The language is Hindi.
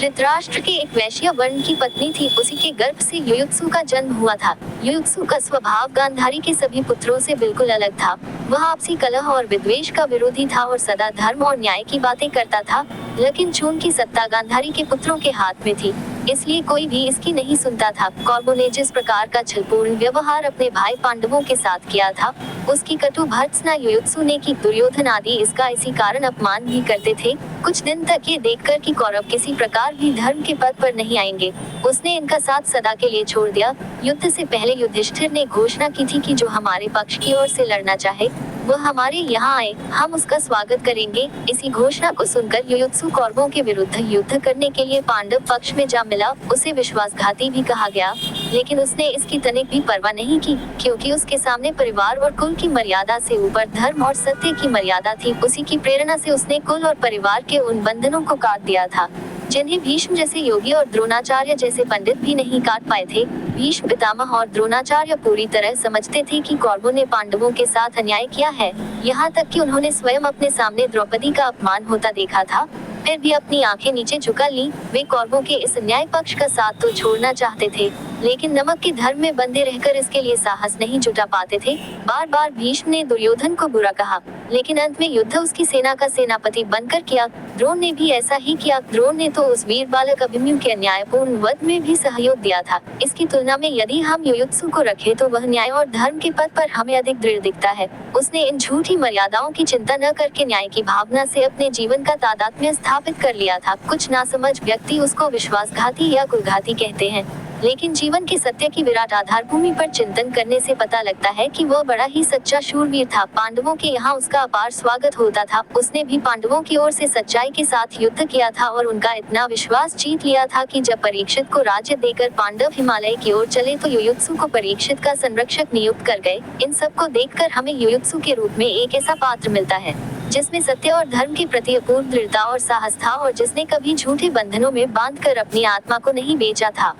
धृतराष्ट्र के एक वैश्य वर्ण की पत्नी थी, उसी के गर्भ से युयुत्सु का जन्म हुआ था। युयुत्सु का स्वभाव गांधारी के सभी पुत्रों से बिल्कुल अलग था। वह आपसी कलह और विद्वेष का विरोधी था और सदा धर्म और न्याय की बातें करता था। लेकिन चून की सत्ता गांधारी के पुत्रों के हाथ में थी, इसलिए कोई भी इसकी नहीं सुनता था। कौरवों ने जिस प्रकार का छलपूर्ण व्यवहार अपने भाई पांडवों के साथ किया था, उसकी कटु भर्त्सना युयुत्सु ने की। दुर्योधन आदि इसका इसी कारण अपमान भी करते थे। कुछ दिन तक ये देखकर कि कौरव किसी प्रकार भी धर्म के पद पर नहीं आएंगे, उसने इनका साथ सदा के लिए छोड़ दिया। युद्ध से पहले युधिष्ठिर ने घोषणा की थी कि जो हमारे पक्ष की ओर से लड़ना चाहे वह हमारे यहाँ आए, हम उसका स्वागत करेंगे। इसी घोषणा को सुनकर युयुत्सु कौरवों के विरुद्ध युद्ध करने के लिए पांडव पक्ष में जा मिला। उसे विश्वासघाती भी कहा गया, लेकिन उसने इसकी तनिक भी परवाह नहीं की, क्योंकि उसके सामने परिवार और कुल की मर्यादा से ऊपर धर्म और सत्य की मर्यादा थी। उसी की प्रेरणा से उसने कुल और परिवार के उन बंधनों को काट दिया था जिन्हें भीष्म जैसे योगी और द्रोणाचार्य जैसे पंडित भी नहीं काट पाए थे। भीष्म पितामह और द्रोणाचार्य पूरी तरह समझते थे कि कौरवों ने पांडवों के साथ अन्याय किया है, यहाँ तक कि उन्होंने स्वयं अपने सामने द्रौपदी का अपमान होता देखा था, फिर भी अपनी आंखें नीचे झुका ली। वे कौरवों के इस न्याय पक्ष का साथ तो छोड़ना चाहते थे, लेकिन नमक के धर्म में बंधे रहकर इसके लिए साहस नहीं जुटा पाते थे। बार बार भीष्म ने दुर्योधन को बुरा कहा, लेकिन अंत में युद्ध उसकी सेना का सेनापति बनकर किया। द्रोण ने भी ऐसा ही किया। द्रोण ने तो उस वीर बालक अभिमन्यु के अन्यायपूर्ण वध में भी सहयोग दिया था। इसकी तुलना में यदि हम युयुत्सु को रखें तो वह न्याय और धर्म के पद पर हमें अधिक दृढ़ दिखता है। उसने इन झूठी मर्यादाओं की चिंता न करके न्याय की भावना से अपने जीवन का तादात्म्य स्थापित कर लिया था। कुछ नासमझ व्यक्ति उसको विश्वासघाती या कुलघाती कहते हैं, लेकिन जीवन के सत्य की विराट आधार भूमि पर चिंतन करने से पता लगता है कि वह बड़ा ही सच्चा शूरवीर था। पांडवों के यहाँ उसका अपार स्वागत होता था। उसने भी पांडवों की ओर से सच्चाई के साथ युद्ध किया था और उनका इतना विश्वास जीत लिया था कि जब परीक्षित को राज्य देकर पांडव हिमालय की ओर चले तो युयुत्सु को परीक्षित का संरक्षक नियुक्त कर गए। इन सब को देखकर हमें युयुत्सु के रूप में एक ऐसा पात्र मिलता है जिसमें सत्य और धर्म के प्रति अपूर्व दृढ़ता और साहस था, और जिसने कभी झूठे बंधनों में बांधकर अपनी आत्मा को नहीं बेचा था।